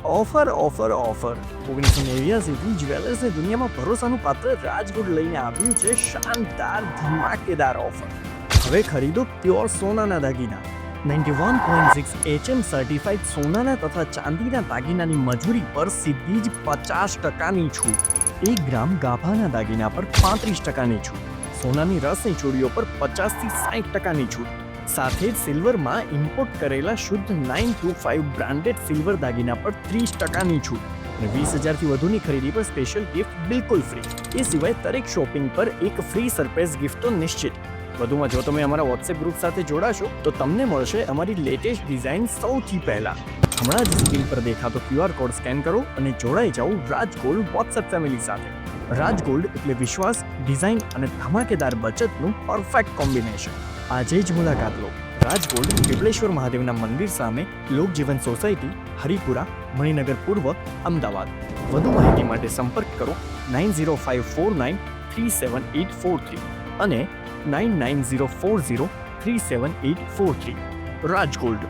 Offer offer offer 1989થી જ્વેલર્સની દુનિયામાં ભરોસાનું પાત્ર રાજગોલ્ડ લઈને આવ્યું છે શાનદાર ધમાકેદાર ઓફર. હવે ખરીદો પ્યોર સોનાના દાગીના. 91.6 HM સર્ટિફાઈડ સોનાના તથા ચાંદીના દાગીનાની મજૂરી પર સીધી જ 50%ની છૂટ. 1 ગ્રામ ગાભાના દાગીના પર 35%ની છૂટ. સોનાની રસની ચૂડીઓ પર 50થી 60%ની છૂટ. સાથે જ સિલ્વરમાં ઇમ્પોર્ટ કરેલા શુદ્ધ 925 બ્રાન્ડેડ સિલ્વર દાગીના પર 30%ની છૂટ અને 20,000થી વધુની ખરીદી પર સ્પેશિયલ ગિફ્ટ બિલકુલ ફ્રી. એ સિવાય દરેક શોપિંગ પર એક ફ્રી સરપ્રાઈઝ ગિફ્ટ તો નિશ્ચિત. વધુમાં જો તમે અમારા વોટ્સએપ ગ્રુપ સાથે જોડાશો તો તમને મળશે અમારી લેટેસ્ટ ડિઝાઇન સૌથી પહેલા. હમણાં જ સ્ક્રીન પર દેખાતો QR કોડ સ્કેન કરો અને જોડાઈ જાઓ રાજગોલ્ડ વોટ્સએપ ફેમિલી સાથે. રાજગોલ્ડ એટલે વિશ્વાસ, ડિઝાઇન અને ધમાકેદાર બચતનું પરફેક્ટ કોમ્બિનેશન. આજે જ મુલાકાત લો. રાજગોલ્ડ ત્રિપલેશ્વર મહાદેવના મંદિર સામે લોકજીવન સોસાયટી, હરિપુરા, મણિનગર પૂર્વ, અમદાવાદ. વધુ માહિતી માટે સંપર્ક કરો 9054937843 અને 9904037843. રાજગોલ્ડ.